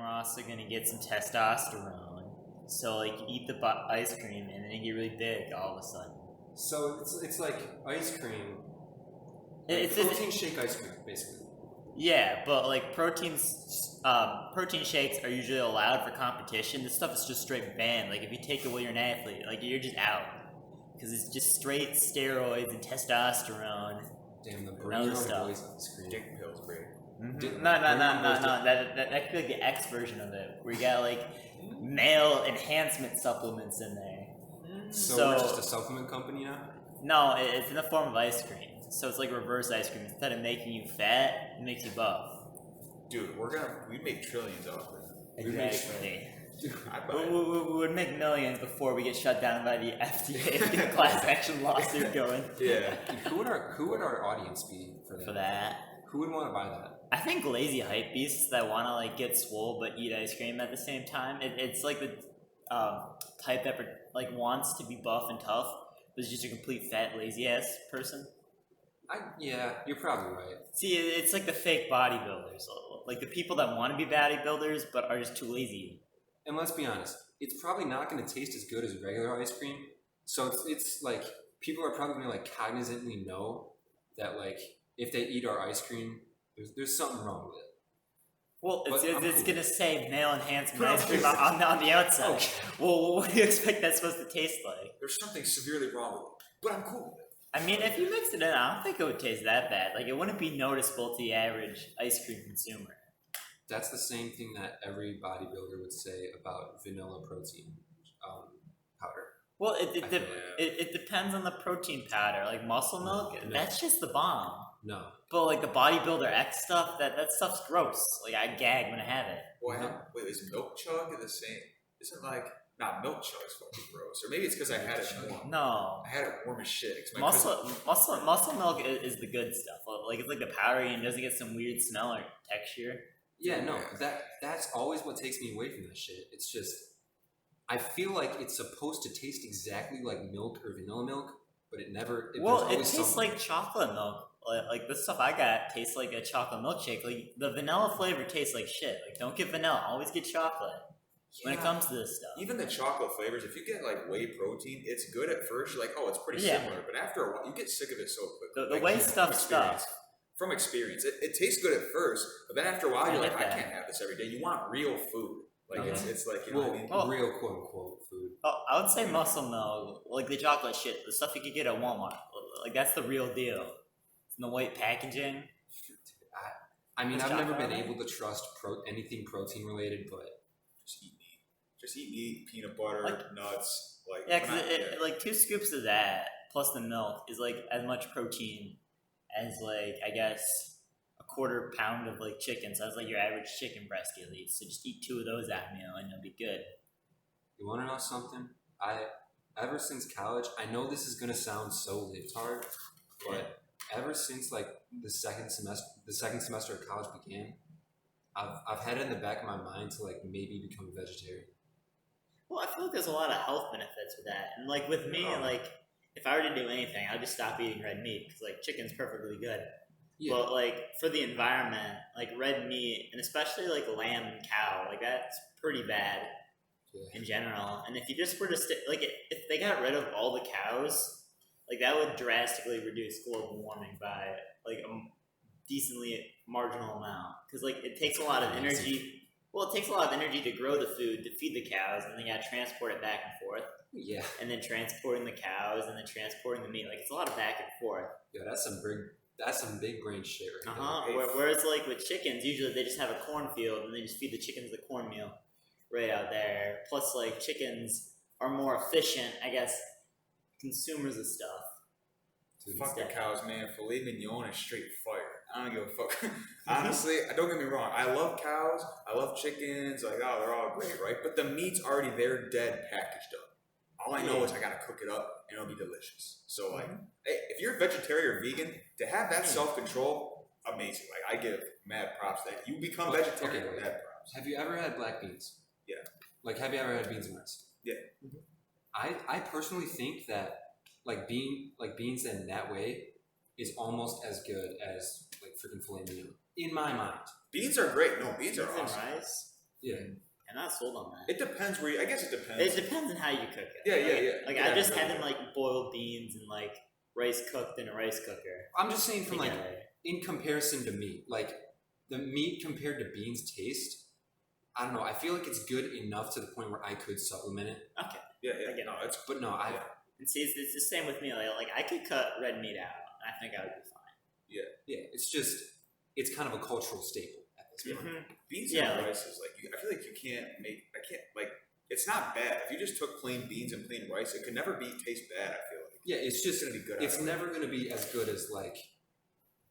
also gonna get some testosterone. So like you eat the ice cream and then you get really big all of a sudden. So it's like ice cream. It's protein shake ice cream, basically. Yeah, but like protein shakes are usually allowed for competition. This stuff is just straight banned. Like if you take it while you're an athlete, like you're just out because it's just straight steroids and testosterone. Damn, the brain stuff. Dick pills, bro. Mm-hmm. No. That could be like the X version of it, where you got like male enhancement supplements in there. So we're just a supplement company now? No, it's in the form of ice cream. So it's like reverse ice cream. Instead of making you fat, it makes you buff. Dude, we make trillions off it. Exactly. Dude, we would make millions before we get shut down by the FDA to get a class action lawsuit going. Yeah. Dude, who would our audience be for that? Who would want to buy that? I think lazy hype beasts that want to like get swole but eat ice cream at the same time. It's like the type that like wants to be buff and tough, but is just a complete fat lazy ass person. Yeah, you're probably right. See, it's like the fake bodybuilders, like the people that want to be bodybuilders but are just too lazy. And let's be honest, it's probably not going to taste as good as regular ice cream. So it's like people are probably going to like cognizantly know that like if they eat our ice cream, there's something wrong with it. Well, it's going to say male enhancement ice cream on the outside. Okay. Well, what do you expect that's supposed to taste like? There's something severely wrong with it, but I'm cool with it. I mean, if you mixed it in, I don't think it would taste that bad. Like, it wouldn't be noticeable to the average ice cream consumer. That's the same thing that every bodybuilder would say about vanilla protein powder. Well, it depends on the protein powder. Like muscle milk, that's just the bomb. No. But like the bodybuilder X stuff, that stuff's gross. Like I gag when I have it. Well, wait, is milk chug the same? Isn't like milk chug's fucking gross? Or maybe it's because I had it warm. No. I had it warm as shit. Muscle milk is the good stuff. Like it's like the powdery and doesn't get some weird smell or texture. Yeah, no, that's always what takes me away from that shit. It's just, I feel like it's supposed to taste exactly like milk or vanilla milk, but it never. It tastes like chocolate milk. Like the stuff I got tastes like a chocolate milkshake. Like the vanilla flavor tastes like shit. Like don't get vanilla, always get chocolate. When it comes to this stuff, even the chocolate flavors, if you get like whey protein, it's good at first. You're like, oh, it's pretty similar, but after a while, you get sick of it so quickly. The whey stuff. From experience, it tastes good at first, but then after a while, you're like, I can't have this every day. You want real food. Like it's like, you know what I mean? Real quote unquote food. Oh, I would say muscle milk, like the chocolate shit, the stuff you could get at Walmart. Like that's the real deal. It's in the white packaging. I mean, I've never been able to trust anything protein related, but just eat meat. Just eat meat, peanut butter, nuts. Because like 2 scoops of that plus the milk is like as much protein as like I guess a 1/4 pound of like chicken. So that's like your average chicken breast you'll eat. So just eat 2 of those at a meal and you'll be good. You want to know something? Ever since college, I know this is gonna sound so libtard, but ever since like the second semester of college began, I've had it in the back of my mind to like maybe become a vegetarian. Well, I feel like there's a lot of health benefits with that, and like with me, like if I were to do anything, I'd just stop eating red meat because like chicken's perfectly good. Yeah. But like for the environment, like red meat and especially like lamb and cow, like that's pretty bad in general. And if you just were to if they got rid of all the cows, like that would drastically reduce global warming by like a decently marginal amount because like it takes a lot of energy. Well, it takes a lot of energy to grow the food, to feed the cows, and then you gotta transport it back and forth. Yeah. And then transporting the cows, and then transporting the meat. Like, it's a lot of back and forth. Yeah, that's some big brain shit right there. Whereas, like, with chickens, usually they just have a cornfield, and they just feed the chickens the cornmeal right out there. Plus, like, chickens are more efficient, I guess, consumers of stuff. Fuck the cows, man. Filet mignon is straight fire. I don't give a fuck. Honestly, don't get me wrong. I love cows. I love chickens. Like, oh, they're all great, right? But the meat's already there, dead, packaged up. All I know is I gotta cook it up, and it'll be delicious. So, like, hey, if you're a vegetarian or vegan, to have that self-control, amazing. Like, I give mad props that you become vegetarian. Okay, mad props. Have you ever had black beans? Yeah. Like, have you ever had beans and rice? Yeah. I personally think that beans in that way is almost as good as like freaking filet mignon in my mind. Beans are great. No, beans are awesome. Rice? Yeah. I'm not sold on that. It depends where. I guess it depends. It depends on how you cook it. Yeah. Like I just had them like boiled beans and like rice cooked in a rice cooker. I'm just saying from like together. in comparison to meat, like the meat compared to beans taste. I don't know. I feel like it's good enough to the point where I could supplement it. Okay. Yeah. I get No, it. it's But no, I. And see, it's the same with me. Like I could cut red meat out. And I think I would be fine. Yeah, it's kind of a cultural staple at this point. Mm-hmm. beans Yeah, and like- rice is like I feel like you can't make. I can't like. It's not bad if you just took plain beans and plain rice. It could never taste bad. I feel like. Yeah, it's just It's gonna be good. it's out of it. never going to be as good as like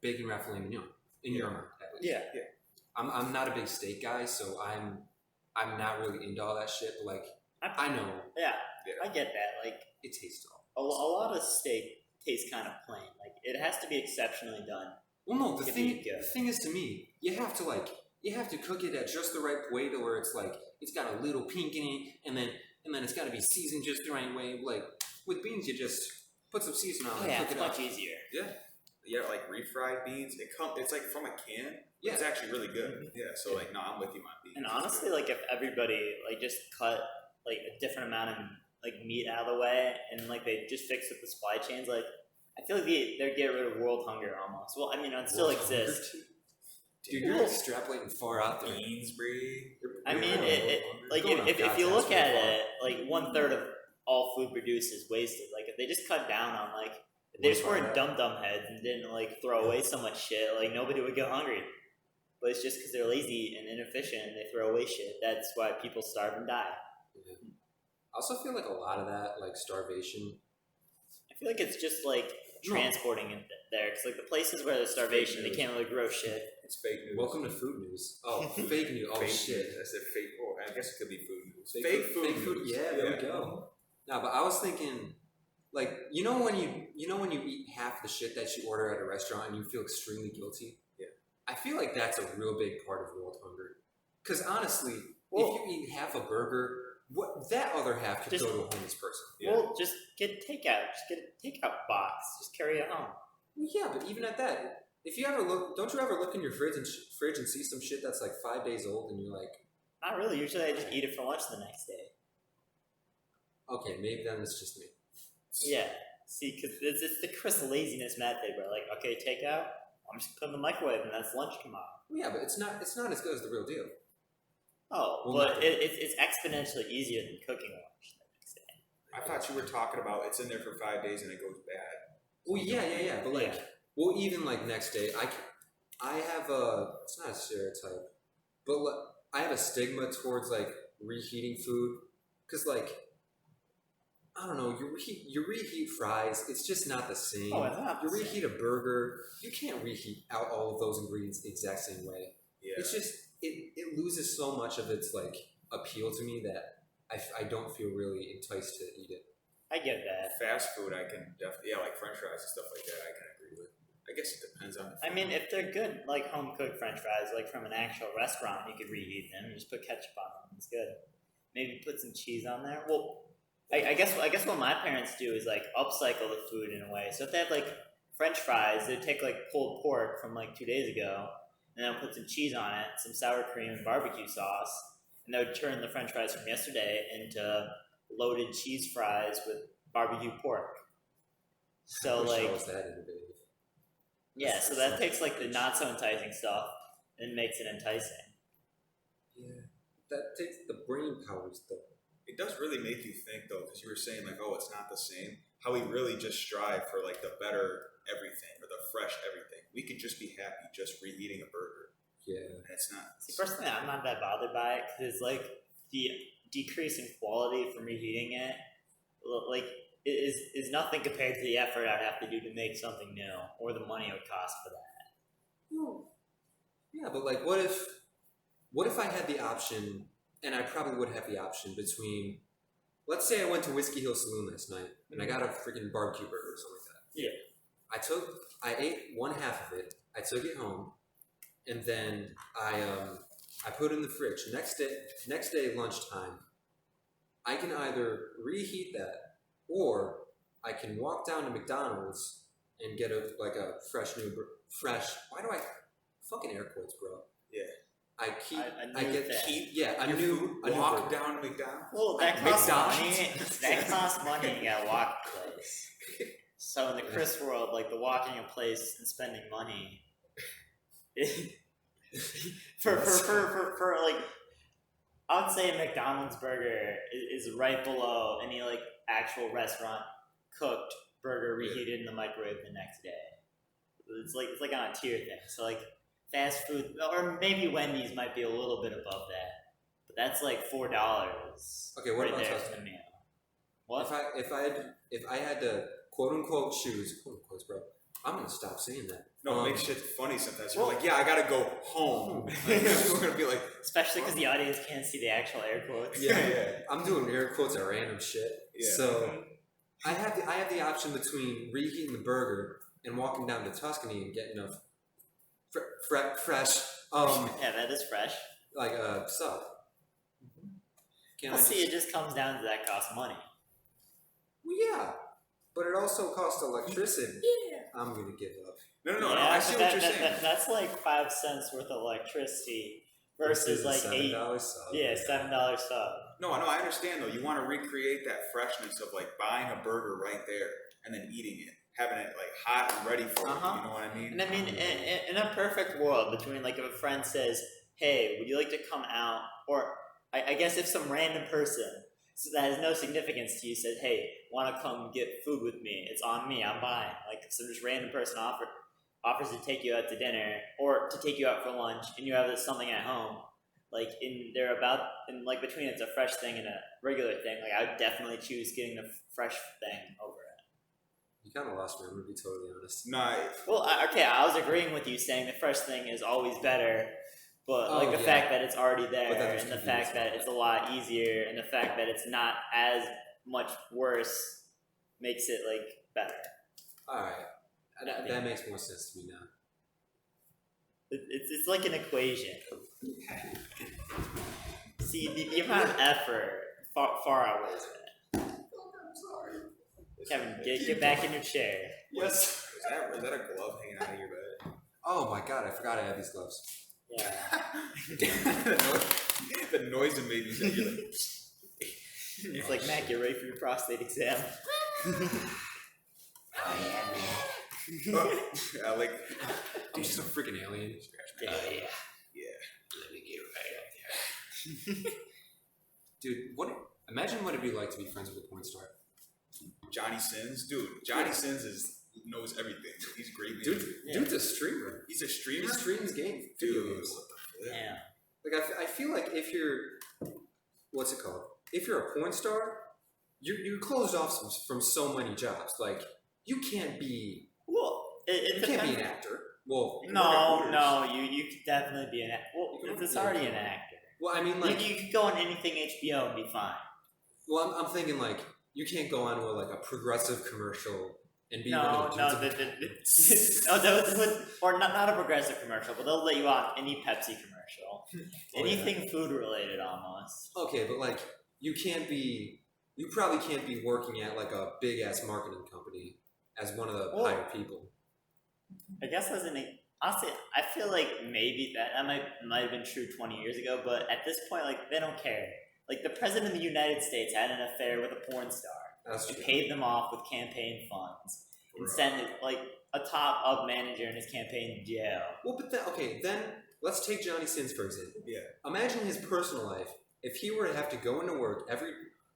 bacon wrapped filet mignon in your mind. At least. Yeah. I'm not a big steak guy, so I'm not really into all that shit. But like I know Yeah. Yeah. I get that. Like it tastes all. a lot of steak tastes kind of plain. Like it has to be exceptionally done. Well, no, the Could thing be good. is to me, you have to cook it at just the right way to where it's like it's got a little pink in it, and then it's got to be seasoned just the right way. Like with beans, you just put some seasoning on it, Yeah, and it's cook it much up. easier. Yeah, like refried beans. It's like from a can. Yeah. It's actually really good. Yeah. So like, no, I'm with you on beans. And It's honestly, good. like if everybody like just cut like a different amount of like meat out of the way, and like they just fix with the supply chains, like I feel like they'd get rid of world hunger almost. Well, I mean, it still World hunger, exists. Dude, you're extrapolating far out there. beans, Bree. I mean, it like Going on if you God's look ass at way far. it, like 1/3 of all food produced is wasted. Like if they just cut down on like if they just One weren't part dumb heads and didn't like throw away so much shit, like nobody would go hungry. But it's just because they're lazy and inefficient and they throw away shit. That's why people starve and die. Yeah. I also feel like a lot of that, like starvation. I feel like it's just like No. transporting it there, because like the places where there's starvation, they news. can't really grow shit. It's fake news. Welcome to food news. Oh, fake news. Oh fake shit. News. I said fake. Oh, I guess it could be food news. Fake food. news. Yeah, there we go. No, but I was thinking, like, you know when you eat half the shit that you order at a restaurant and you feel extremely guilty. Yeah. I feel like that's a real big part of world hunger. Because honestly, Well- if you eat half a burger, what that other half could Just- go to a homeless person. Yeah. Well, just get takeout. Just get a takeout box. Just carry it home. Well, yeah, but even at that, if you ever don't you ever look in your fridge and see some shit that's like 5 days old and you're like, Not really. Usually, I just eat it for lunch the next day. okay, maybe then it's just me. Yeah. See, because it's the Chris laziness method where like, okay, takeout. I'm just putting in the microwave and that's lunch tomorrow. Well, yeah, but it's not as good as the real deal. Oh, Well, but not- it's exponentially easier than cooking lunch the next day. I thought you were talking about it's in there for 5 days and it goes bad. Well, yeah, but like, Yeah. well, even like next day, I have a, it's not a stereotype, but I have a stigma towards like reheating food, because like, I don't know, you reheat fries, it's just not the same. Oh, it's not You the same. reheat a burger, you can't reheat out all of those ingredients the exact same way. Yeah. It's just, it loses so much of its like appeal to me that I don't feel really enticed to eat it. I get that. Fast food, I can definitely, like French fries and stuff like that, I can agree with. I guess it depends on the I food. mean, if they're good, like home cooked French fries, like from an actual restaurant, you could reheat them and just put ketchup on them. It's good. Maybe put some cheese on there. Well, I guess what my parents do is like upcycle the food in a way. So if they have like French fries, they take like pulled pork from like 2 days ago, and then put some cheese on it, some sour cream and barbecue sauce, and they would turn the French fries from yesterday into loaded cheese fries with barbecue pork. So I wish I like. was that innovative. Yeah, so that takes like the not so enticing stuff and makes it enticing. Yeah, that takes the brain powers though. It does really make you think though, because you were saying like, oh, it's not the same. How we really just strive for like the better everything or the fresh everything. We could just be happy just reheating a burger, Yeah. and it's not. See, personally, I'm not that bothered by it because it's like the decrease in quality from reheating it, like is nothing compared to the effort I'd have to do to make something new or the money it would cost for that. Well, yeah, but like, what if I had the option, and I probably would have the option between, let's say I went to Whiskey Hill Saloon last night and I got a freaking barbecue burger or something like that. Yeah. I ate one half of it. I took it home, and then I put it in the fridge. Next day lunchtime, I can either reheat that, or I can walk down to McDonald's and get a fresh. Why do I fucking air quotes, bro? Yeah. I keep, A I new get, thing. a Your new, food, a new walk burger. down to McDonald's. Well, that costs McDonald's. money. That costs money. You gotta walk a place. So in the Chris world, like the walking a place and spending money, for like, I would say a McDonald's burger is right below any like actual restaurant cooked burger reheated in the microwave the next day. It's like on a tier thing. So like fast food, or maybe Wendy's might be a little bit above that, but that's like $4. Okay, what right about there Tuscany? for the meal? What? If I had to quote unquote choose, quote unquote, bro, I'm gonna stop saying that. No, it makes shit funny sometimes. You're Well- like, yeah, I gotta go home. Like, we're gonna be like, Especially because the audience can't see the actual air quotes. yeah. I'm doing air quotes at random shit. Yeah. So I have the option between reheating the burger and walking down to Tuscany and getting a fresh Yeah, that is fresh. like a sub. Can Well, I see, it just comes down to that cost money. Well, yeah, but it also costs electricity. Yeah, I'm gonna give up. No, Yeah, I see but what you're saying. that's like 5 cents worth of electricity versus like $8. $7 sub. Yeah, $7 sub. No, I understand though. You want to recreate that freshness of like buying a burger right there and then eating it, having it like hot and ready for you. Uh-huh. You know what I mean? And I mean, in a perfect world, between like if a friend says, "Hey, would you like to come out?" or I guess if some random person that has no significance to you says, "Hey, want to come get food with me? It's on me. I'm buying." Like some just random person offers to take you out to dinner or to take you out for lunch, and you have something at home. Like like between it's a fresh thing and a regular thing. Like I would definitely choose getting the fresh thing over it. You kind of lost me. I'm gonna be totally honest. Nah, Well, I was agreeing with you saying the fresh thing is always better, but like the fact that it's already there, But that and the just fact that it's a lot easier, and the fact that it's not as much worse makes it like better. All right, that makes more sense to me now. It's like an equation. See, the amount of effort far outweighs it. Kevin, get back in your chair. yes. Is that a glove hanging out of your bed? Oh my god, I forgot I had these gloves. Yeah. the noise it made me say, you're like, It's like, Mac, you're ready for your prostate exam. I like, I'm just a freaking alien. Yeah. Let me get right up there. Dude, imagine what it'd be like to be friends with a porn star. Johnny Sins, dude. Johnny Sins knows everything. He's great. Man. Dude's a streamer. He's a streamer. He streams video Dude. games. Yeah. Like I feel like if you're, what's it called? If you're a porn star, you're closed off from so many jobs. Like you can't be. Well, it You can't be depends. an actor. Well, No, you could definitely be an actor. Well, You can it's work- already yeah. an actor. well, I mean, like, you could go on anything HBO and be fine. well, I'm thinking like you can't go on with like a progressive commercial and be one No, of the no, dudes oh, that would, or not a progressive commercial, but they'll let you on any Pepsi commercial, Oh, anything food related almost. Okay, but like you probably can't be working at like a big ass marketing company as one of the Well, higher people. I guess honestly, I feel like maybe that might have been true 20 years ago, but at this point, like they don't care. Like the president of the United States had an affair with a porn star That's and true. paid them off with campaign funds and Bro. sent like a top up manager in his campaign to jail. Well, but then let's take Johnny Sins for example. Yeah. Imagine his personal life if he were to have to go into work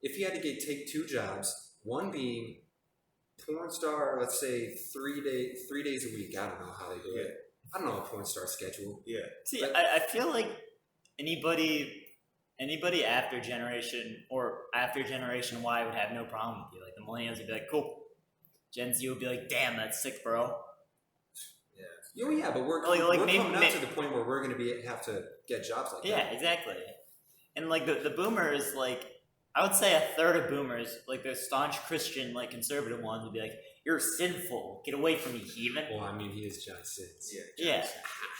if he had to take 2 jobs, one being porn star, let's say 3 days a week. I don't know how they do it. I don't know a porn star schedule. Yeah. See, But- I feel like anybody after Generation Y would have no problem with you. Like the millennials would be like, cool. Gen Z would be like, damn, that's sick, bro. Oh yeah, but we're Like, we're maybe- coming out to the point where we're going to have to get jobs like Yeah, that. exactly. And like the boomers, like I would say a third of boomers, like the staunch Christian, like conservative ones, would be like, "You're sinful. Get away from me, heathen." Well, I mean, he is Johnny Sins. Yeah,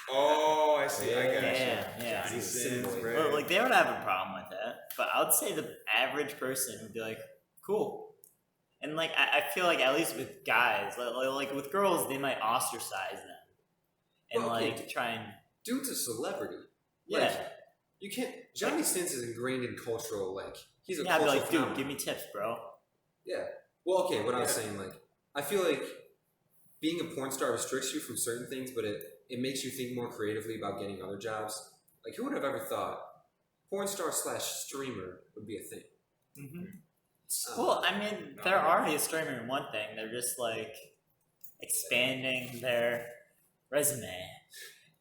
Oh, I see. I got you. yeah. Johnny He's a Sins, sin boy. right? But like they would have a problem with that. But I would say the average person would be like, "Cool." And like I feel like at least with guys, like with girls, they might ostracize them and Well, okay. like try and Dude's a celebrity. Like, Yeah. you can't. Johnny Sins is ingrained in cultural, like, he's a Yeah, I'd be cultural like, dude, phenomenon. give me tips, bro. Yeah. Well, okay, what I was saying, like, I feel like being a porn star restricts you from certain things, but it makes you think more creatively about getting other jobs. Like, who would have ever thought porn star / streamer would be a thing? Well, I mean, they're already a streamer in one thing. They're just like expanding their resume.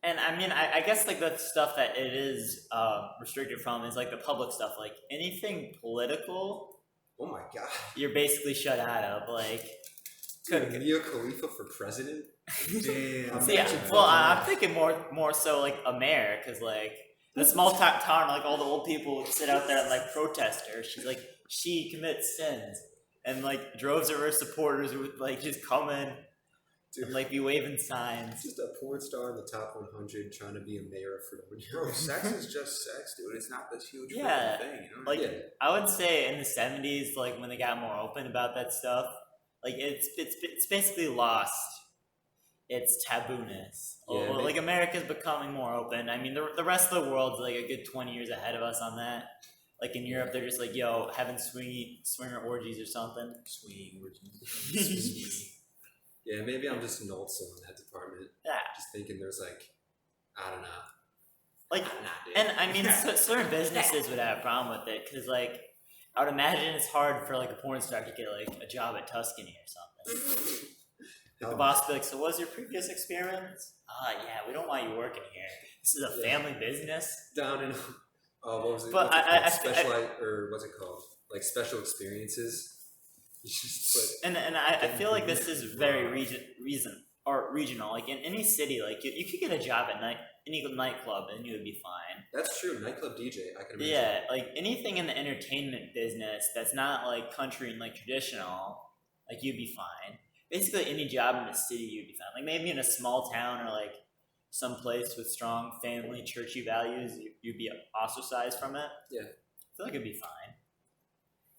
And I mean, I guess like the stuff that it is restricted from is like the public stuff. Like anything political, Oh my god. you're basically shut out of. Like, Dude, Mia Khalifa for president? Damn. so yeah. Well, I'm thinking more so like a mayor, because like in a small town, like all the old people would sit out there and like protest her. She's like, she commits sins, and like droves of her supporters would like just come in and like be waving signs. Just a porn star in the top 100 trying to be a mayor of Fredonia. Bro, sex is just sex, dude. It's not this huge Yeah, freaking thing, you know? like Yeah. I would say in the '70s, like when they got more open about that stuff, like it's basically lost its tabooness. Yeah, Well, like America's becoming more open. I mean, the rest of the world's like a good 20 years ahead of us on that. Like in Europe, they're just like, yo, having swinger orgies or something. Swing orgies. Yeah, maybe I'm just an old soul in that department. Yeah. Just thinking there's like, I don't know. Like, and I mean, certain businesses would have a problem with it, because like I would imagine it's hard for like a porn star to get like a job at Tuscany or something. The boss would be like, so what was your previous experience? Yeah, we don't want you working here. This is a family business. Down in, what was it? But what's it called? Or what's it called? Like special experiences. You just put. And I feel like this is very regional. Like in any city, like you could get a job at any nightclub and you would be fine. That's true. Nightclub DJ, I can imagine. Yeah, like anything in the entertainment business that's not like country and like traditional, like you'd be fine. Basically, any job in the city, you'd be fine. Like maybe in a small town or like some place with strong family, churchy values, you'd be ostracized from it. Yeah. I feel like it'd be fine.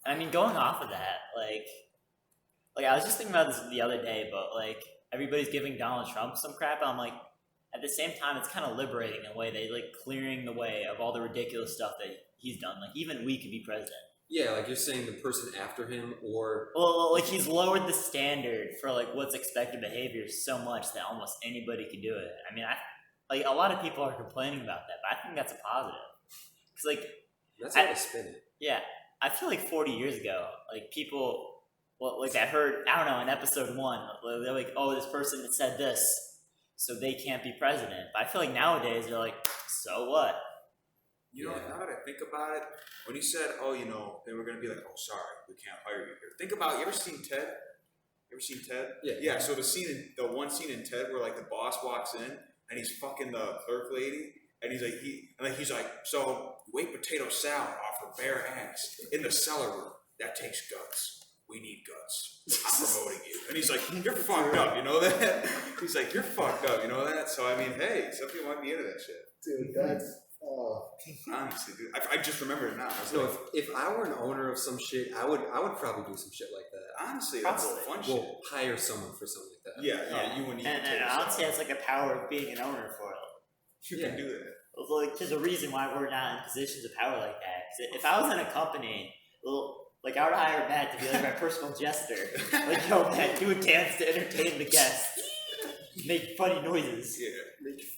I mean, going off of that, like I was just thinking about this the other day, but like everybody's giving Donald Trump some crap, and I'm like, at the same time, it's kind of liberating in a way. They like clearing the way of all the ridiculous stuff that he's done. Like even we could be president. Yeah, like you're saying the person after him, or Well, like he's lowered the standard for like what's expected behavior so much that almost anybody can do it. I mean, like a lot of people are complaining about that, but I think that's a positive. Cause like that's how they spin it. yeah, I feel like 40 years ago, like people, well, like I heard, I don't know, in episode 1, they're like, oh, this person said this, so they can't be president. But I feel like nowadays they're like, so what? You know, now that I think about it, when you said, oh, you know, they were going to be like, oh, sorry, we can't hire you here. Think about, you ever seen Ted? You ever seen Ted? Yeah. Yeah, so the one scene in Ted where like the boss walks in and he's fucking the clerk lady, and he's like, so wait potato salad off her bare ass in the cellar room. That takes guts. We need guts. I'm promoting you. And he's like, you're fucked up, you know that? He's like, you're fucked up, you know that? So I mean, hey, some people might be into that shit. Dude, that's. Honestly, dude, I just remember it now. I was No, like, if I were an owner of some shit, I would probably do some shit like that. honestly, that's Probably. fun shit. Well, hire someone for something like that. Yeah, you wouldn't even And take I would say it's like a power of being an owner for it. You can do that. Like, there's a reason why we're not in positions of power like that. 'Cause if I was in a company, well, like I would hire Matt to be like my personal jester. Like, yo, Matt, do a dance to entertain the guests. Make funny noises. Yeah,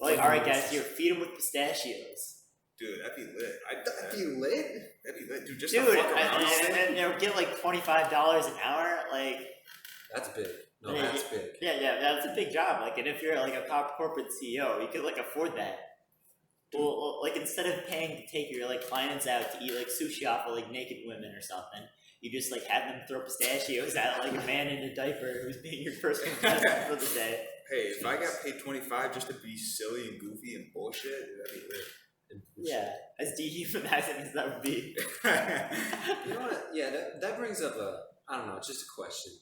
Like, all right, guys, here, feed them with pistachios. dude, that'd be lit. That'd be lit. That'd be lit, dude. Just Dude, to fuck around. and they'll get like $25 an hour. Like, That's big. No, Yeah, that's big. yeah, that's a big job. Like, and if you're like a top corporate CEO, you could like afford that. Well, like instead of paying to take your like clients out to eat like sushi off of like naked women or something, you just like have them throw pistachios at like a man in a diaper who's being your personal guest for the day. Hey, if I got paid $25 just to be silly and goofy and bullshit, that'd be lit. Yeah, as dehumanizing as that would be. You know what? Yeah, that brings up I don't know, just a question.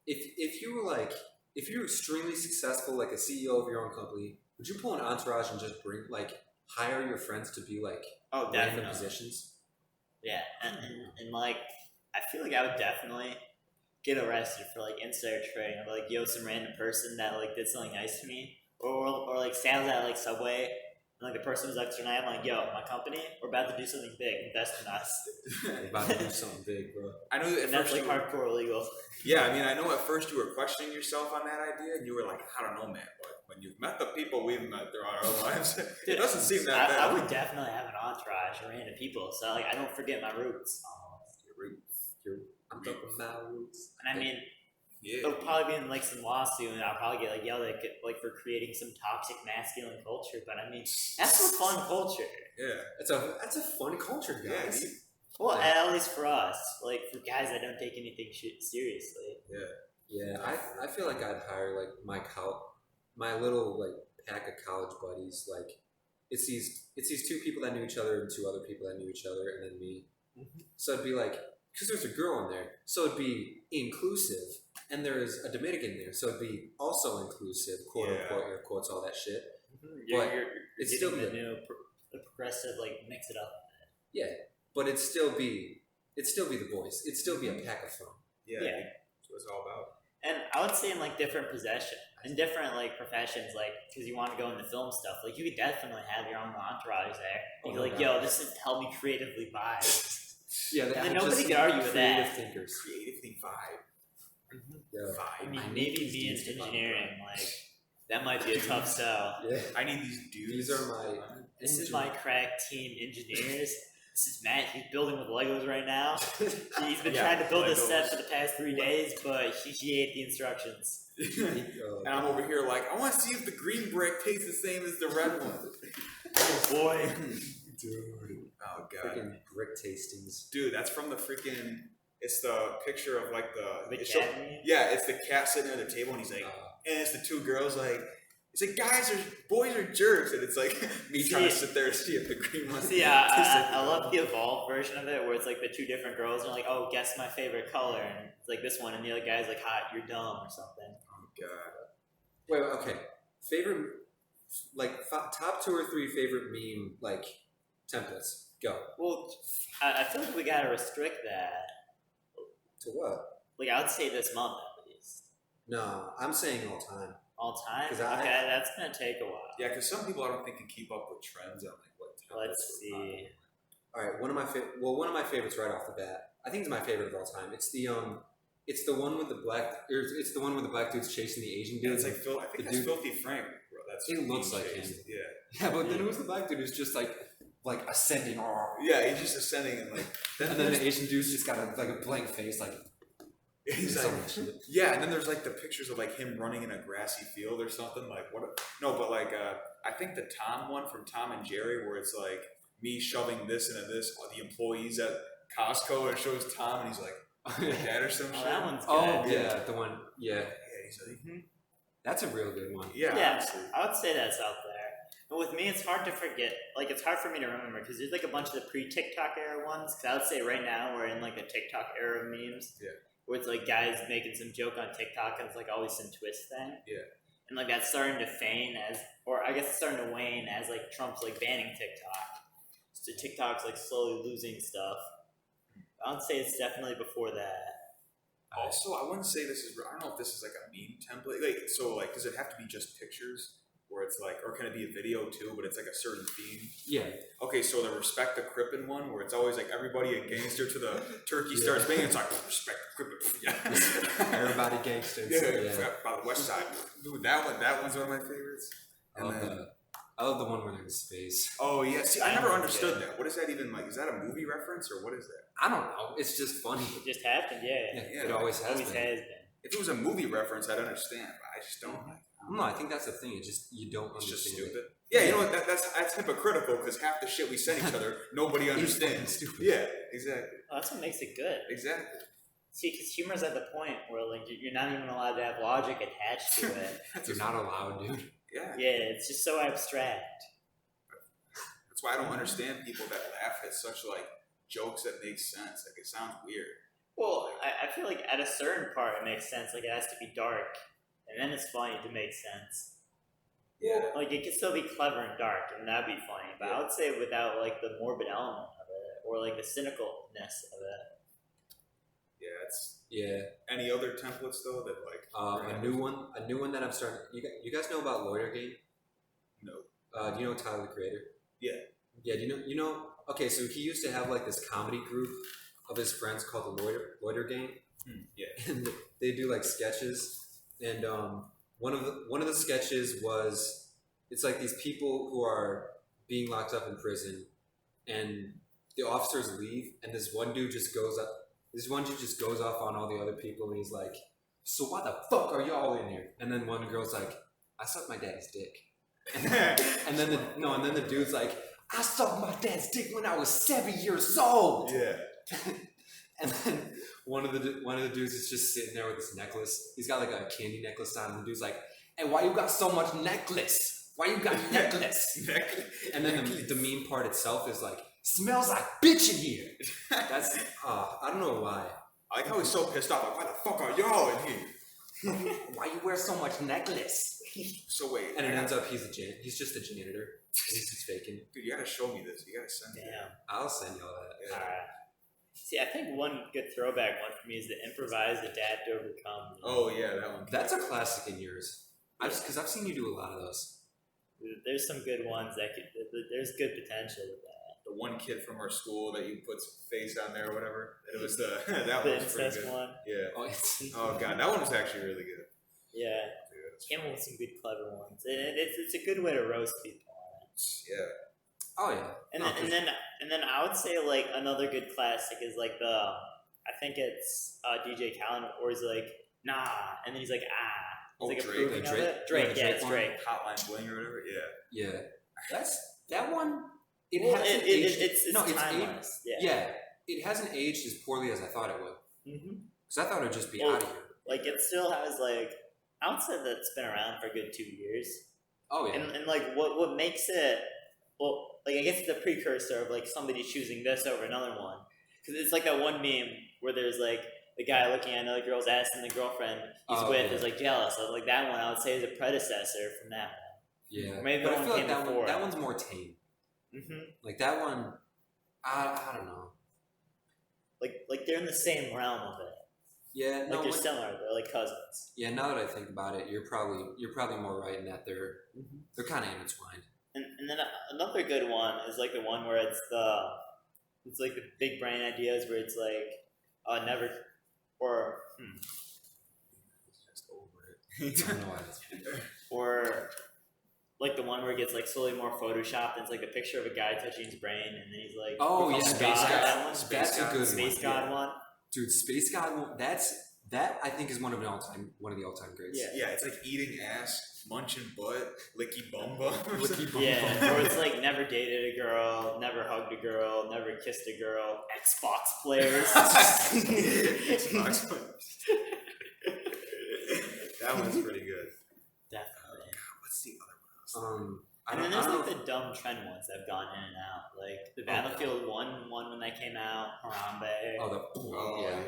If you were like, if you're extremely successful, like a CEO of your own company, would you pull an entourage and just hire your friends to be like Oh, random definitely. positions? Yeah, and like I feel like I would definitely get arrested for like insider trading. I'd be like, yo, some random person that like did something nice to me, or like stands at like Subway And like the person was extra night, I'm like, yo, my company, we're about to do something big, invest in us. We're about to do something big, bro. I know that And that's like hardcore illegal. Yeah, I mean, I know at first you were questioning yourself on that idea, and you were like, I don't know, man. But when you've met the people we've met throughout our lives, it doesn't seem that bad. I would definitely have an entourage of random people, so like I don't forget my roots. I'm talking about roots. And I mean, Yeah. it'll probably be in like some lawsuit, and I'll probably get like yelled at like for creating some toxic masculine culture. But I mean, that's a fun culture. Yeah. That's a fun culture, guys. Yeah, Well, at least for us, like for guys that don't take anything seriously. Yeah, I feel like I'd hire like my little like pack of college buddies. Like it's these two people that knew each other and two other people that knew each other, and then me. So it'd be like, because there's a girl in there, so it'd be inclusive, and there's a Dominican there, so it'd be also inclusive, quote unquote, air quotes, all that shit. You're It's still the new the progressive, like mix it up. Yeah, but it'd still be the boys. It'd still be a pack of fun. Yeah. Yeah. That's what it's all about. And I would say in like different different like professions, like because you want to go into film stuff, like you could definitely have your own entourage there. You Oh, be like, yo, this is help me creatively vibe. Yeah, And then nobody can argue with that. Thinkers. Creatively vibe. Yeah. I Vibe. mean, I need maybe these me in dudes to vibe. engineering, like that might be a tough sell. Yeah. I need these dudes. These are my. This is my crack team engineers. This is Matt. He's building with Legos right now. He's been trying to build this set for the past 3 days, but he ate the instructions. And I'm over here like, I want to see if the green brick tastes the same as the red one. Oh boy. Dude. Oh god. Freaking brick tastings. Dude, that's from the freaking. It's the picture of like The it cat meme? yeah, it's the cat sitting at the table, and he's like, and it's the two girls like. It's like boys are jerks, and it's like me trying to sit there and see if the green one. See, I love the evolved version of it, where it's like the two different girls are like, "Oh, guess my favorite color," and it's like this one, and the other guy's like, "Hot, you're dumb" or something. Oh god. Wait, okay. Favorite, like top 2 or 3 favorite meme like templates. Go. Well, I feel like we gotta restrict that. To what? Like I would say this month at least. No, I'm saying all time. All time? 'Cause Okay, that's gonna take a while. Yeah, because some people I don't think can keep up with trends on like what. Let's see. All right, one of my favorites right off the bat. I think it's my favorite of all time. It's the one with the black dudes chasing the Asian Yeah, dude. it's like Phil. I think that's Filthy Frank, bro. That's It looks like him. Yeah. Yeah, but then it was the black dude who's just like ascending. Yeah, he's just ascending and like. And then the Asian dude's just got a blank face, like He's so like, much shit. yeah, and then there's like the pictures of like him running in a grassy field or something. Like what? No, but like I think the Tom one from Tom and Jerry, where it's like me shoving this into this, the employees at Costco, and it shows Tom, and he's like that or some Oh, shit. that one's good. Oh yeah, the one. Yeah, Yeah, he's like, that's a real good one. yeah, Yeah, honestly. I would say that's out there. But with me, it's hard to forget. Like, it's hard for me to remember because there's like a bunch of the pre-TikTok era ones. Because I would say right now we're in like the TikTok era of memes. Yeah. Where it's like guys making some joke on TikTok and it's like always some twist thing. Yeah. And like that's starting to feign as, or I guess it's starting to wane as like Trump's like banning TikTok. So TikTok's like slowly losing stuff. I would say it's definitely before that. Also, I wouldn't say this is. I don't know if this is like a meme template. Like, so like, does it have to be just pictures, where it's like, or can it be a video too? But it's like a certain theme. Yeah. Okay, so the Respect the Crippin' one, where it's always like everybody a gangster to the turkey starts banging. It's like Respect the Crippin'. Yeah. Everybody gangsters. Yeah, by the West Side. Dude, that one's one of my favorites. And then, I love the one where they're in space. oh yeah, see, I never understood that. What is that even like? Is that a movie reference or what is that? I don't know. It's just funny. It just happened, yeah. Yeah, It always has Always been. has been. If it was a movie reference, I'd understand, but I just don't. No, I think that's the thing. It's just you don't It's just understand. stupid. Yeah, you know what? That's hypocritical because half the shit we send each other, nobody understands. stupid. Yeah, exactly. Oh, that's what makes it good. Exactly. See, because humor's at the point where like you're not even allowed to have logic attached to it. You're not allowed, dude. Yeah. Yeah, it's just so abstract. That's why I don't understand people that laugh at such like jokes that make sense. Like it sounds weird. Well, I feel like at a certain part it makes sense. Like it has to be dark, and then it's funny to make sense. Yeah. Like it can still be clever and dark, and that'd be funny. But I would say without like the morbid element of it, or like the cynicalness of it. Yeah. It's Yeah. any other templates though that like A new one that I'm starting. You guys know about Lawyer Game? no. Do you know Tyler the Creator? Yeah. Yeah. Do you know? Okay, so he used to have like this comedy group of his friends called the Loiter Gang. Yeah. And they do like sketches, and one of the sketches was it's like these people who are being locked up in prison, and the officers leave, and this one dude just goes off on all the other people, and he's like, "So why the fuck are y'all in here?" And then one girl's like, "I sucked my dad's dick," and then the dude's like, "I sucked my dad's dick when I was 7 years old." Yeah. And then one of the dudes is just sitting there with his necklace. He's got like a candy necklace on, and the dude's like, "Hey, why you got so much necklace? Why you got necklace?" And then the meme part itself is like, "Smells like bitch in here." That's I don't know why. I like how he's so pissed off. Like, why the fuck are y'all in here? Why you wear so much necklace? So wait. And it ends up he's just a janitor. He's just faking. Dude, you gotta show me this. You gotta send me. Damn. I'll send y'all that. Yeah. Alright. See, I think one good throwback one for me is the improvise, adapt, overcome. Oh yeah, that one. That's a classic in yours. Because I've seen you do a lot of those. There's some good ones there's good potential with that. The one kid from our school that you put face on there or whatever. It was that The one was pretty incest good. one. Yeah. Oh, Oh god, that one was actually really good. Yeah. Came up with some good clever ones. And it's a good way to roast people on it. Yeah. Oh yeah. And then I would say like another good classic is like I think it's DJ Khaled, or he's like, "Nah," and then he's like, "Ah." He's like Drake. approving of Drake? it. Drake, Yeah, yeah, the it's Drake Drake. Hotline Bling or whatever. Yeah. Yeah. That one. It Well, hasn't aged. it's no, it's timeless. Yeah. Yeah, it hasn't aged as poorly as I thought it would. Mm-hmm. Because I thought it would just be Well, out of here. Like it still has like I would say that it's been around for a good 2 years. Oh yeah. And like what makes it like I guess the precursor of like somebody choosing this over another one, because it's like that one meme where there's like the guy looking at another girl's ass and the girlfriend he's with is like jealous. So like that one I would say is a predecessor from that one. Yeah. Or maybe but the I one feel like came that before. that one's more tame. Mm-hmm. Like that one, I don't know. Like they're in the same realm of it. Yeah. Like No. they're similar. They're like cousins. Yeah. Now that I think about it, you're probably more right in that they're kind of intertwined. And then another good one is like the one where it's like the big brain ideas where it's like never or Just over it. I don't know why that's or like the one where it gets like slowly more photoshopped and it's like a picture of a guy touching his brain and then he's like Oh yeah, becomes Space God. God. That one? That's a good Space one. God Yeah. one. Dude, Space God one. That I think is one of the all-time greats. Yeah. Yeah, it's like eating ass, munching butt, licky bumba. Licky bum Yeah, bum. or it's like never dated a girl, never hugged a girl, never kissed a girl, Xbox players. Xbox. That one's pretty good. Definitely. What's the other one? I And don't, then I there's don't like know. the dumb trend ones that have gone in and out, like the Oh, God. Battlefield 1 one when that came out, Harambe. Oh, Yeah.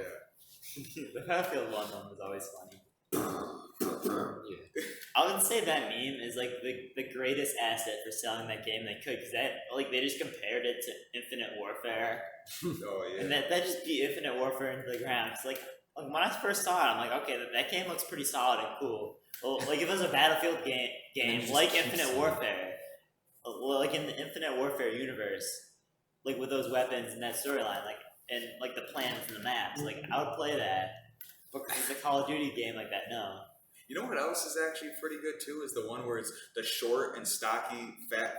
The Battlefield 1 one was always funny. yeah. I would say that meme is like the greatest asset for selling that game they could, because that like they just compared it to Infinite Warfare, Oh yeah. and that just beat Infinite Warfare into the ground. It's like when I first saw it, I'm like, okay, that game looks pretty solid and cool. Well, like if it was a Battlefield game just like keeps Infinite selling. Warfare, well, like in the Infinite Warfare universe, like with those weapons and that storyline, like and like the plans and the maps, like I would play that. But because it's a Call of Duty game like that, no. You know what else is actually pretty good too? Is the one where it's the short and stocky, fat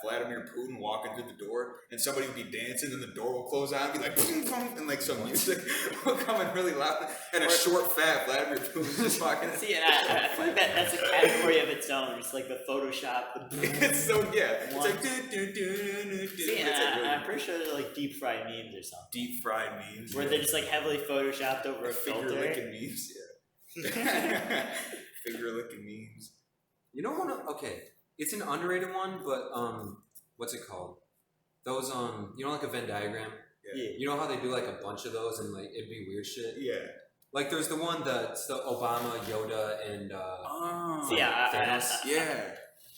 Vladimir Putin walking through the door, and somebody will be dancing, and the door will close out and be like, boom, boom, and like some music will come in really loud, and a short, fat Vladimir Putin just walking. See, and I feel like that's a category of its own. It's like the Photoshop. It's so yeah. It's One. like do. See, and It's like really I'm pretty sure they're like deep fried memes or something, deep fried memes. where they're just like heavily photoshopped over a figure filter. licking memes. Yeah. Figure licking memes. You know one? Okay, it's an underrated one, but what's it called? Those you know, like a Venn diagram. Yeah. You know how they do like a bunch of those and like it'd be weird shit. Yeah. Like there's the one that's the Obama, Yoda, and Oh. See, yeah, Thanos. Yeah.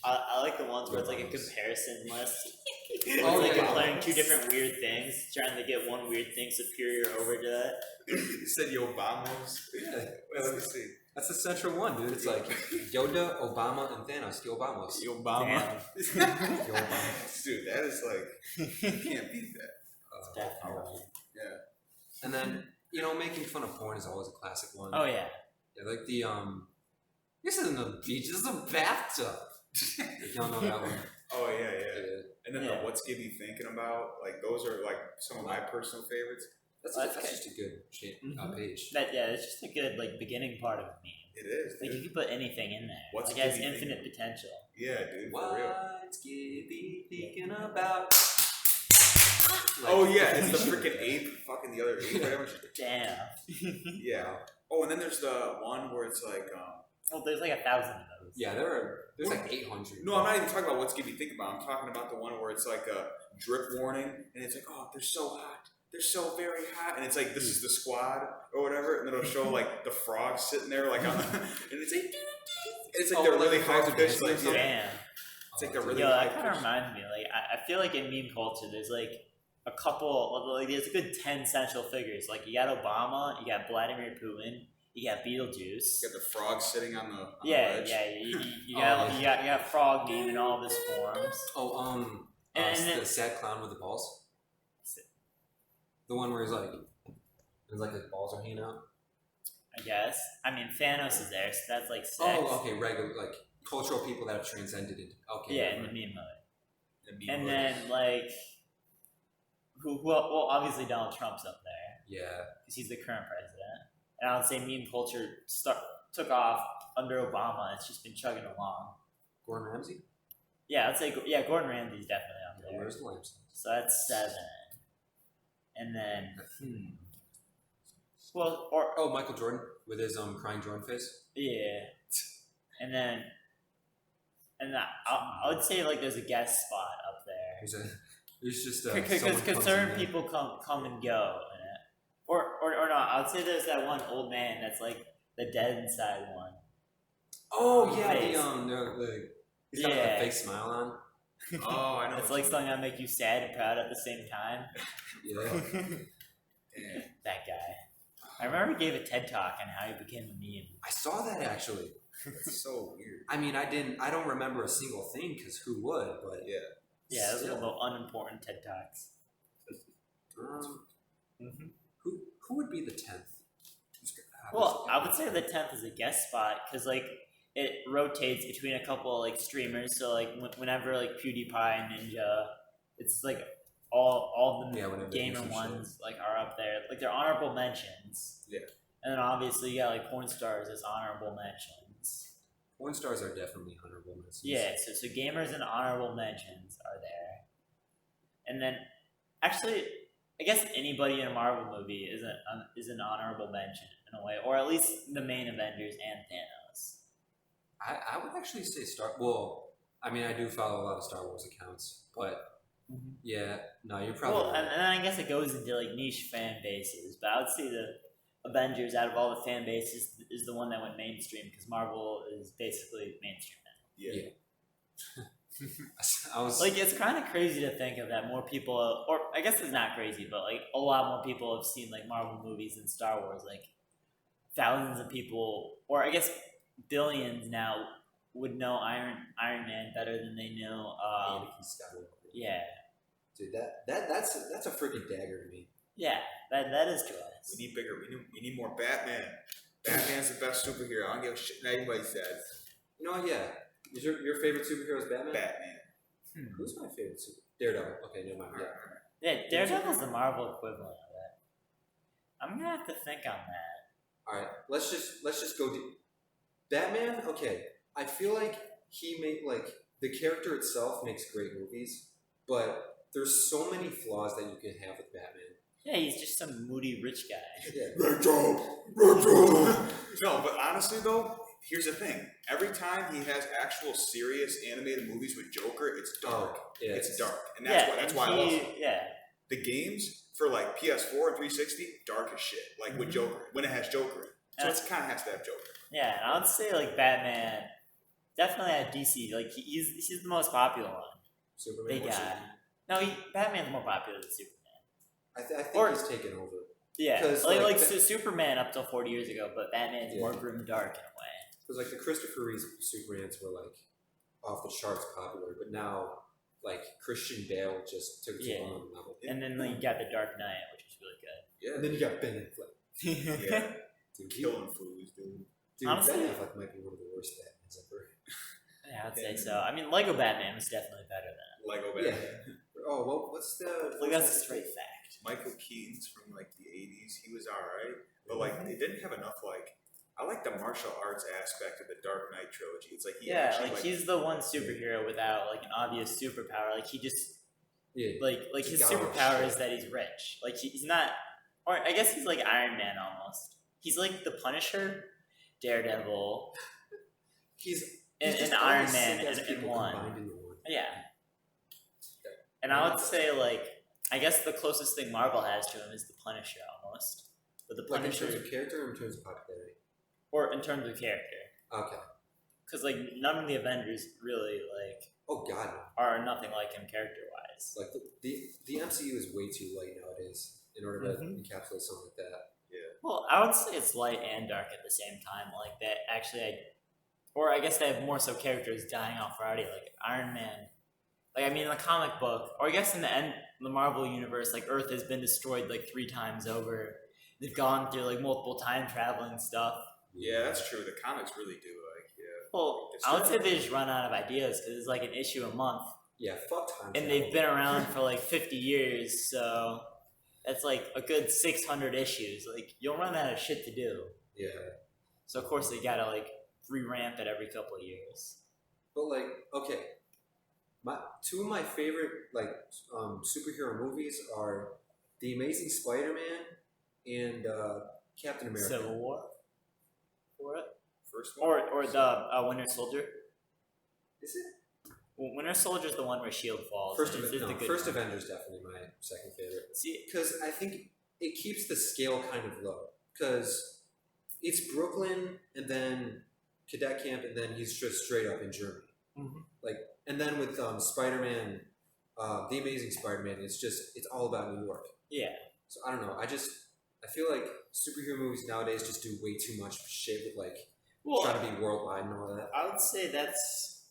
I like the ones where it's like a Obamas. comparison list. Oh, It's like yeah. comparing two different weird things, trying to get one weird thing superior over to it. You said Obamos. Yeah, Wait, let me see. that's the central one, dude. It's like Yoda, Obama, and Thanos. The Obamos. Obama. The Obamos. Dude, that is like, you can't beat that. Definitely. Yeah. And then making fun of porn is always a classic one. Oh yeah. Yeah, like the This isn't a beach. This is a bathtub. If y'all know that one. Oh yeah, yeah. Yeah. And then Yeah. the What's Gibby Thinking About? Like those are like some of my personal favorites. That's Okay. just a good page. It's just a good like beginning part of a meme. It is. Like Dude. you can put anything in there. What's like it has Gibby infinite thinking? potential. Yeah, dude, for real. What's Gibby thinking about? Oh yeah, it's the freaking ape, fucking the other ape, whatever. Damn. Yeah. Oh, and then there's the one where it's like, Well, there's like 1,000 of those. Yeah, there's like 800. no, I'm not even talking about What's Gibby Thinking About. I'm talking about the one where it's like a drip warning, and it's like, oh, they're so hot. They're so very hot, and it's like this is the squad or whatever, and then it'll show like the frog sitting there like on the, and it's like, they're really high pitched, like Damn. it's like they're really Yo, high that kind of pitched. reminds me. Like, I feel like in meme culture, there's like a couple, like there's a good 10 central figures. Like you got Obama, you got Vladimir Putin, you got Beetlejuice. You got the frog sitting on the Yeah, ledge. yeah. You Oh, got yeah. you got frog meme in all of his forms. Oh, And the then- sad clown with the balls. The one where he's like his balls are hanging out. I guess. I mean, Thanos is there, so that's like 6. Oh, okay, regular like cultural people that have transcended into. Okay. Yeah, in right. the meme mode. The meme And mode. then like, well, obviously Donald Trump's up there Yeah. because he's the current president. And I would say meme culture took off under Obama. It's just been chugging along. Gordon Ramsay. Yeah, I'd say Gordon Ramsay's definitely up there. Where's the lamps? So that's 7. And then, well, or Oh, Michael Jordan with his crying Jordan face. yeah, and then I would say like there's a guest spot up there There's just because someone comes certain in there. people come and go in it, or not. I would say there's that one old man that's like the dead inside one. Oh yeah, Face. the he's got Yeah. the fake smile on. Oh, I know. It's what like you something that make you sad and proud at the same time. Yeah. mean. Damn. That guy. I remember he gave a TED talk on how he became a meme. I saw that actually. That's so weird. I mean, I don't remember a single thing because who would? But Yeah. Yeah, those are still. little unimportant TED talks. Who would be the 10th? Well, I would say the 10th is a guest spot because like it rotates between a couple like streamers. So like whenever like PewDiePie and Ninja, it's like all of the Yeah, whenever they do gamer some ones like are up there. Like they're honorable mentions. Yeah. And then obviously you got like porn stars as honorable mentions. Porn stars are definitely honorable mentions. Yeah, so gamers and honorable mentions are there. And then actually I guess anybody in a Marvel movie is an honorable mention in a way, or at least the main Avengers and Thanos. I would actually say Well, I mean, I do follow a lot of Star Wars accounts, but yeah, no, you're probably Well, and right. then I guess it goes into like niche fan bases, but I would say the Avengers out of all the fan bases is the one that went mainstream because Marvel is basically mainstream now. Yeah. I was Like it's kind of crazy to think of that more people, or I guess it's not crazy, but like a lot more people have seen like Marvel movies than Star Wars. Like thousands of people, or I guess billions now would know Iron Man better than they know. Anakin Skywalker. Yeah, Dude, that's a freaking dagger to me. yeah, that is true. We need bigger. We need more Batman. Batman's the best superhero. I don't give a shit what anybody says. You know, yeah. Is your favorite superhero is Batman? Batman. Who's my favorite super? Daredevil. Okay, never mind. Yeah. Yeah, Daredevil's the Marvel equivalent of that. I'm gonna have to think on that. All right, let's just go deep. Batman. Okay, I feel like he made like the character itself makes great movies, but there's so many flaws that you can have with Batman. Yeah, he's just some moody rich guy. Yeah. No, but honestly though, here's the thing. Every time he has actual serious animated movies with Joker, it's dark. Yeah, It's dark, and Yeah, that's why I love it. Yeah, The games for like PS4 and 360, dark as shit. Like with Joker, when it has Joker, in it. So Yeah. it kind of has to have Joker. yeah, and I would say like Batman definitely at DC. Like he's the most popular one. Superman. Big or guy. No, Batman's more popular than Superman. I think Or- he's taken over. Yeah, 'Cause, like Ba- Superman up till 40 years ago, but Batman's more grim and dark in a way. Because like the Christopher Reeve Supermans were like off the charts popular, but now like Christian Bale just took it to Yeah. another level. And then like, you got the Dark Knight, which is really good. Yeah. And then you got Ben Affleck. Yeah. Dude, Killing fools, dude. Honestly- Ben Affleck might be one of the worst Batmans ever. Yeah, I'd say so. I mean, Lego Batman was definitely better than Lego Yeah. Batman. Oh well, what's the? it. Like that's a straight fact. Michael Keaton's from like the 80s. He was alright. But like they didn't have enough like I like the martial arts aspect of the Dark Knight trilogy. It's like he Yeah, actually like he's the one superhero without like an obvious superpower. Like he just Yeah. like He's his got all the superpower shit. is that he's rich. Like he's not, or I guess he's like Iron Man almost. He's like the Punisher, Daredevil, He's and just Iron all the Man sick-ass in people one. combined into one. Yeah. And I would say like I guess the closest thing Marvel has to him is the Punisher almost. But the Like in Punisher, terms of character or in terms of popularity? or in terms of character, Okay. because like none of the Avengers really like Oh god, no. are nothing like him character wise. Like the MCU is way too light nowadays in order to Mhm. encapsulate something like that. Well, I would say it's light and dark at the same time. Like that, actually, or I guess they have more so characters dying off already. Like Iron Man. Like I mean, in the comic book, or I guess in the end, the Marvel universe, like Earth has been destroyed like 3 times over. They've gone through like multiple time traveling stuff. Yeah, that's true. The comics really do Well, I would say they just run out of ideas because it's like an issue a month, Yeah, fuck time. and travel. they've been around for like 50 years. So that's like a good 600 issues. Like you'll run out of shit to do. Yeah, So of course they gotta like re-ramp it every couple of years. but like okay, two of my favorite like superhero movies are The Amazing Spider-Man and Captain America. Civil War, for it, First one. or the Winter Soldier. Is it? Well, Winter Soldier is the one where Shield falls. First, It's the good First one. Avengers definitely my second favorite. See, Because I think it keeps the scale kind of low. Because it's Brooklyn and then cadet camp, and then he's just straight up in Germany. Mhm. Like, and then with Spider-Man, The Amazing Spider-Man, it's all about New York. yeah, So I don't know. I feel like superhero movies nowadays just do way too much shit with like trying to be worldwide and all that. I would say that's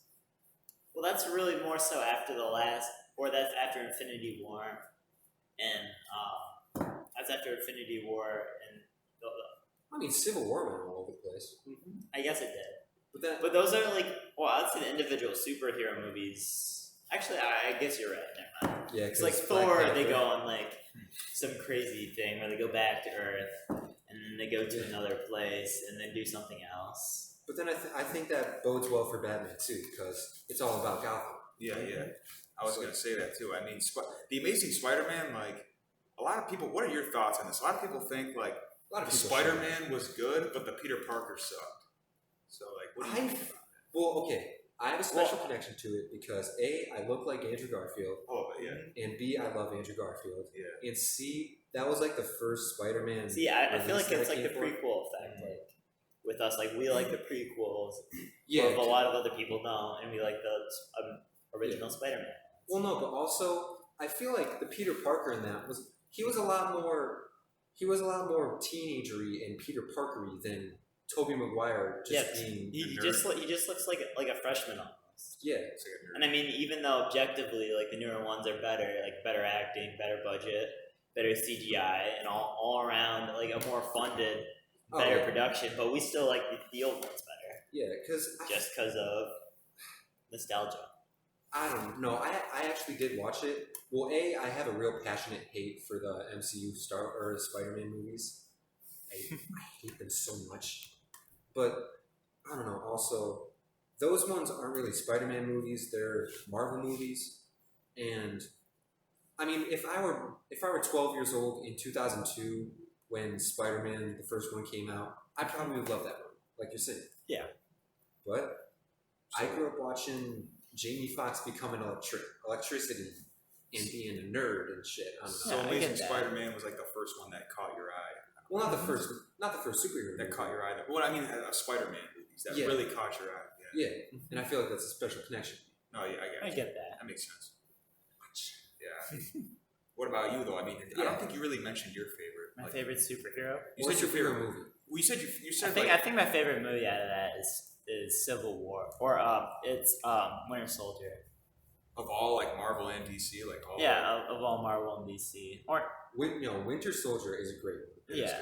really more so after the last, or that's after Infinity War, and that's after Infinity War, and I mean, Civil War went all over the place. I guess it did. But that, But those are like, well, I'd say the individual superhero movies. Actually, I guess you're right. Never mind. yeah, It's like Black Thor, Panther- they go on like some crazy thing where they go back to Earth, and then they go to another place, and then do something else. But then I think that bodes well for Batman too, because it's all about Gotham. Yeah, yeah. I was gonna say that too. I mean, The Amazing Spider-Man. Like, a lot of people. What are your thoughts on this? A lot of people think like A lot of the people Spider-Man was good, but the Peter Parker sucked. So like, what do you think about it? Well, okay, I have a special connection to it because A, I look like Andrew Garfield, Oh, but yeah, and B, I love Andrew Garfield, yeah. and C, that was like the first Spider-Man. See, I feel release like it's that like the came for. prequel effect. Like with us, like we like the prequels, Yeah. but a lot of other people don't, and we like the original Spider-Man. Well, no, but also I feel like the Peter Parker in that he was a lot more teenagery and Peter Parkery than Tobey Maguire just being. He nerd. just looks like a freshman almost. Yeah, It's like a nerd. And I mean, even though objectively, like the newer ones are better, like better acting, better budget, better CGI, and all around like a more funded, Oh, better yeah. production, but we still like the old ones better, yeah, because just because of nostalgia. I don't know. I actually did watch it. Well, I have a real passionate hate for the MCU Spider-Man movies. I hate them so much. But I don't know. Also, those ones aren't really Spider-Man movies. They're Marvel movies. And I mean, if I were 12 years old in 2002 when Spider-Man the first one came out, I probably would love that one, like you're saying. Yeah. But I grew up watching Jamie Foxx becoming electricity and being a nerd and shit. I don't know. So Yeah, I Amazing get that. Spider-Man was like the first one that caught your eye. Well, not the first superhero. That movie. caught your eye. What I mean, Spider-Man movies that Yeah. really caught your eye. Yeah. Yeah, and I feel like that's a special connection. No, yeah, I get that. That makes sense. Yeah. What about you though? I mean, I don't think you really mentioned your favorite. My favorite superhero. You What's said your favorite movie? Well, you said I think my favorite movie out of that is Civil War, or it's Winter Soldier. of all like Marvel and DC, like all. Yeah, of all Marvel and DC, or Winter Soldier is a great movie. yeah.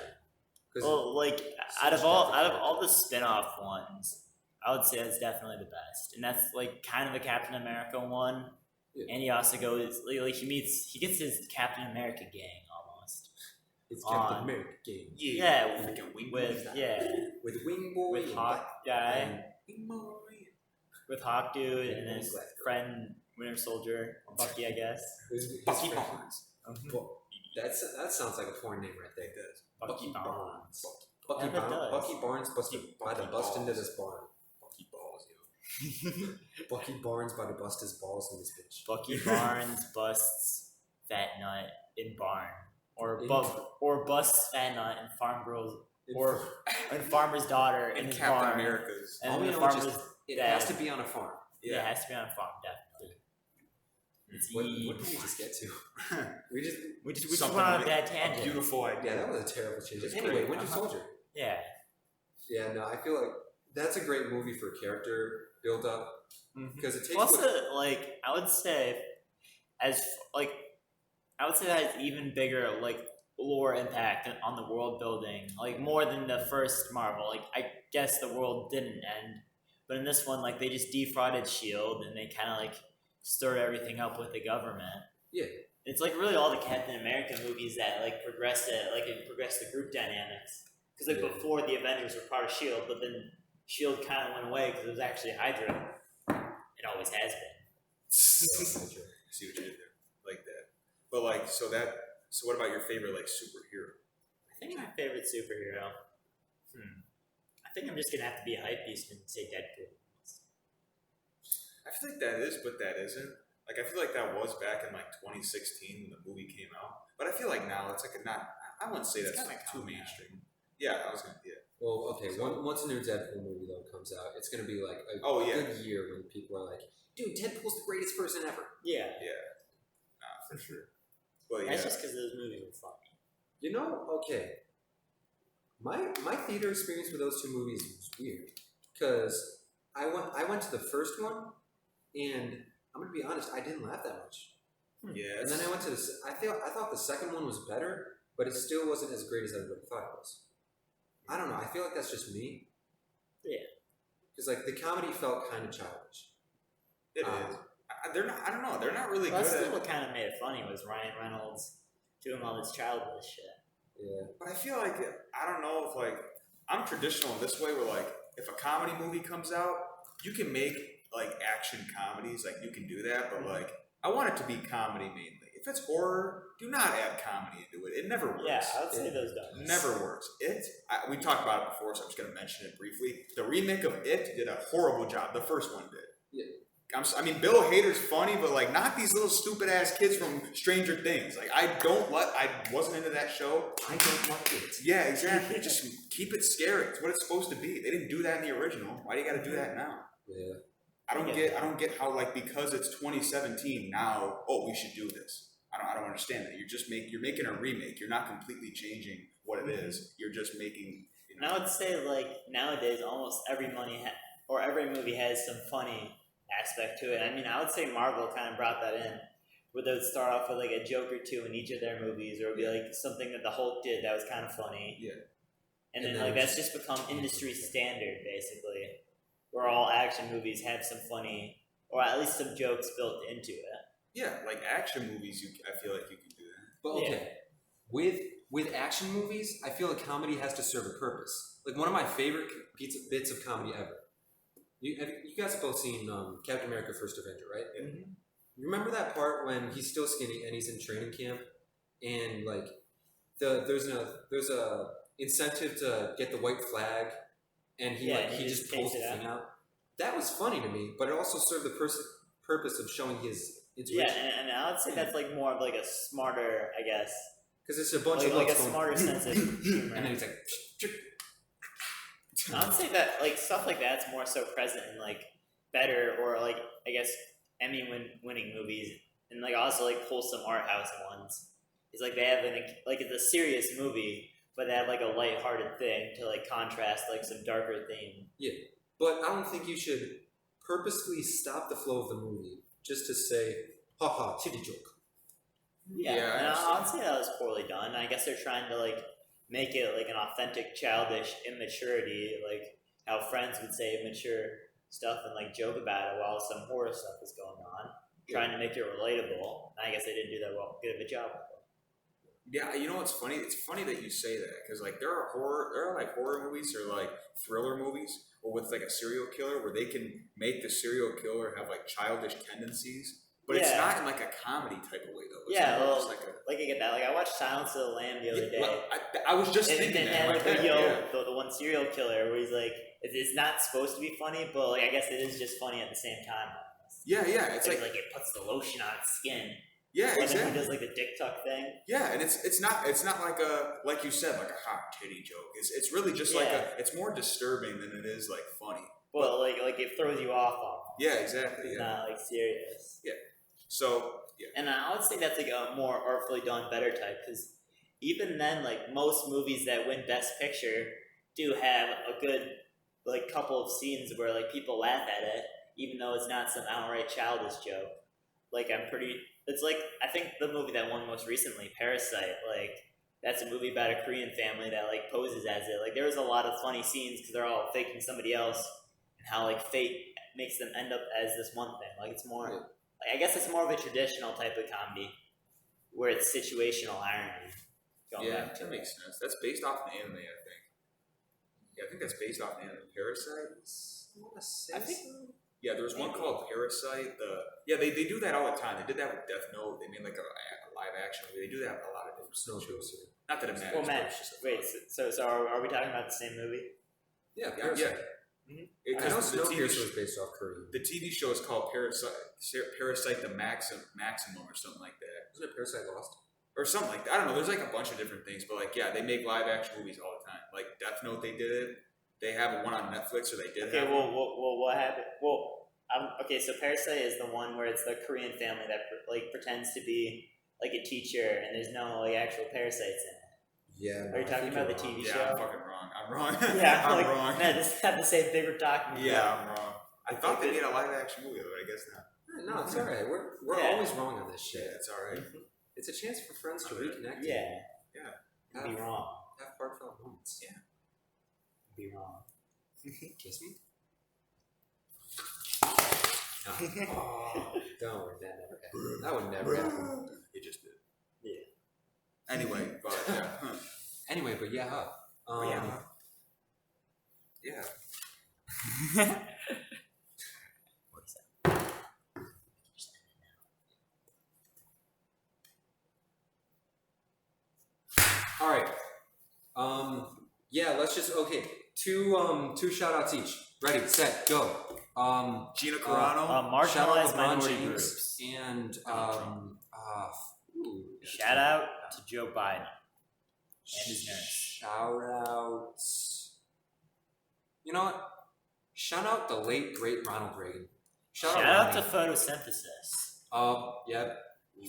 'Cause Well, like such out of all character. the spin-off ones, I would say that's definitely the best, and that's like kind of a Captain America one. Yeah. And he also goes like he gets his Captain America gang almost. it's on- Captain America game Yeah, freaking Wing with Boy. with Wing Boy with and Hawk guy, and Wing Boy. with Hawk Dude, Yeah, and his Black. friend Winter Soldier, or Bucky, I guess. his Bucky friend. Barnes. That sounds like a porn name right there. It does. Bucky Barnes. Bucky Yeah, that does. Bucky Barnes about to bust into this barn. Bucky Balls, yo. Bucky Barnes about to bust his balls in this bitch. Bucky Barnes busts Fat Nut in barn, or In- busts Fat Nut in Farm Girls, or in Farmer's Daughter in And his Captain barn. America's. And All we the know is farmer's just it dad. has to be on a farm. Yeah, it has to be on a farm, definitely. It's What did we just get to? We just we just Something went on a like bad a tangent. beautiful idea. yeah, that was a terrible change. It's Anyway, great. Winter Soldier. Yeah. Yeah, no, I feel like that's a great movie for character build up because it takes. Plus, what- like I would say, as like I would say that has even bigger like lore impact on the world building, like more than the first Marvel. Like I guess the world didn't end, but in this one, like they just defrauded Shield and they kind of like stirred everything up with the government. Yeah. It's like really all the Captain America movies that like progress it, like it progressed the group dynamics. Because like Yeah. before the Avengers were part of Shield, but then Shield kind of went away because it was actually Hydra. It always has been. I see what you did there, like that. But like, so what about your favorite like superhero? I think my favorite superhero. I think I'm just gonna have to be a hype beast and say Deadpool. I feel like that is, but that isn't. Like, I feel like that was back in like 2016 when the movie came out. But I feel like now it's like a not. I wouldn't say It's that's kinda too common. mainstream. Yeah, I was gonna. Yeah. Well, okay. So- Once a new Deadpool movie though comes out, it's gonna be like a Oh, yeah. good year when people are like, "Dude, Deadpool's the greatest person ever." Yeah, Nah, for sure. But yeah. that's just because those movies were funny. You know, okay. My theater experience with those two movies was weird because I went to the first one, and I'm gonna be honest, I didn't laugh that much. Yeah. And then I went to I thought the second one was better, but it still wasn't as great as everybody thought it was. I don't know. I feel like that's just me. Yeah. Because like the comedy felt kind of childish. It is. They're not. I don't know. They're not really Well, good that's at. what kind of made it funny was Ryan Reynolds doing all this childish shit. Yeah. But I feel like I don't know if like I'm traditional in this way where like if a comedy movie comes out, you can make like action comedies, like you can do that, but like I want it to be comedy mainly. If it's horror, do not add comedy into it. It never works. Yeah, I would say Yeah. those don't. Never works. We talked about it before, so I'm just going to mention it briefly. The remake of It did a horrible job. The first one did. Yeah. I mean, Bill Hader's funny, but like not these little stupid ass kids from Stranger Things. Like I wasn't into that show. I don't like it. Yeah, exactly. Just keep it scary. It's what it's supposed to be. They didn't do that in the original. Why do you got to do that now? Yeah. I don't get how like because it's 2017 now. Oh, we should do this. I don't understand that. You're making a remake. You're not completely changing what it is. You're just making. And I would say like nowadays, almost every every movie has some funny aspect to it. I mean, I would say Marvel kind of brought that in, where they would start off with like a joke or two in each of their movies, or it would be like something that the Hulk did that was kind of funny. Yeah. And And then then like that's just become industry standard basically, where all action movies have some funny or at least some jokes built into it. Yeah, like action movies. I feel like you can do that. But okay, with action movies, I feel like comedy has to serve a purpose. Like one of my favorite bits of comedy ever. You guys have both seen Captain America: First Avenger, right? Yeah. You remember that part when he's still skinny and he's in training camp, and like there's a incentive to get the white flag, and he just pulls the thing out. That was funny to me, but it also served the purpose of showing his intuition. Yeah, and I would say that's like more of like a smarter, I guess, Because it's a bunch of like a looks going, smarter sense of humor. and then he's like, I would say that like stuff like that's more so present in like better or like I guess Emmy winning movies and like also like wholesome art house ones. It's like they have like it's a serious movie, but they have like a lighthearted thing to like contrast like some darker theme. Yeah, but I don't think you should purposefully stop the flow of the movie just to say, haha, titty joke. Yeah, Yeah, and I I'd say that was poorly done. I guess they're trying to like make it like an authentic childish immaturity, like how Friends would say immature stuff and like joke about it while some horror stuff is going on, trying to make it relatable. And I guess they didn't do that good of a job. Yeah, you know what's funny? It's funny that you say that because like there are like horror movies or like thriller movies or with like a serial killer where they can make the serial killer have like childish tendencies, but it's not in like a comedy type of way though. It's more just like I get that. Like I watched Silence of the Lamb the other day. I was just thinking that. Like the one serial killer where he's like, it's not supposed to be funny, but like I guess it is just funny at the same time. Yeah, it's like it puts the lotion on its skin. Yeah, or exactly. He does like the dick tuck thing. Yeah, and it's not like like you said, like a hot titty joke. It's really just like it's more disturbing than it is like funny. Well, like it throws you off on. Yeah, exactly. It's not like serious. Yeah. So and I would say that's like a more artfully done, better type because even then, like most movies that win Best Picture do have a good like couple of scenes where like people laugh at it, even though it's not some outright childish joke. Like it's like I think the movie that won most recently, Parasite. Like that's a movie about a Korean family that like poses as it. Like there was a lot of funny scenes because they're all faking somebody else, and how like fate makes them end up as this one thing. Like it's more, like I guess it's more of a traditional type of comedy where it's situational irony. That makes sense. That's based off an anime, I think. Yeah, I think that's based off an anime. Parasite. I think. Yeah, there was one called Parasite. They do that all the time. They did that with Death Note. They made like a live action movie. They do that with a lot of different shows. Not that it matters. Well, Matt, wait. So are we talking about the same movie? Yeah, Parasite. Yeah. I know Snowpiercer was based off Korea. The TV show is called Parasite the Maximum or something like that. Wasn't it Parasite Lost? Or something like that. I don't know. There's like a bunch of different things, but like they make live action movies all the time. Like Death Note, they did it. They have one on Netflix, or they did. Okay, well, what happened? Well, okay, so Parasite is the one where it's the Korean family that like pretends to be like a teacher, and there's no like actual parasites in it. Yeah. Are you talking about the TV show? Yeah, I'm fucking wrong. I'm wrong. Yeah, I'm like, wrong. Man, this is not the same thing we're talking about. Yeah, I'm wrong. I thought they made a live action movie, but I guess not. No, it's alright. We're always wrong on this shit. Yeah, it's alright. It's a chance for friends to reconnect. Yeah. Have, Be wrong. Have heartfelt moments. Yeah. Be wrong. Kiss me? No. Oh, don't worry, that never happened. That would never happen. It just did. Yeah. Anyway, but yeah. Anyway, but yeah. Yeah. What is that? All right. Yeah. Let's just two shout outs each. Ready, set, go. Gina Carano. Marginalized LeBron minority James groups. and Shout out to Joe Biden and his nurse. Shout out. You know what? Shout out the late great Ronald Reagan. Shout out to Ronnie. photosynthesis. Yep.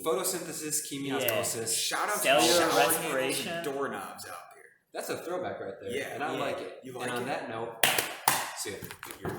Photosynthesis, chemiosmosis. Shout out Cellular to shower respiration. handles and doorknobs out there. That's a throwback right there. Yeah. And I like it. You And like on it? that note, see ya.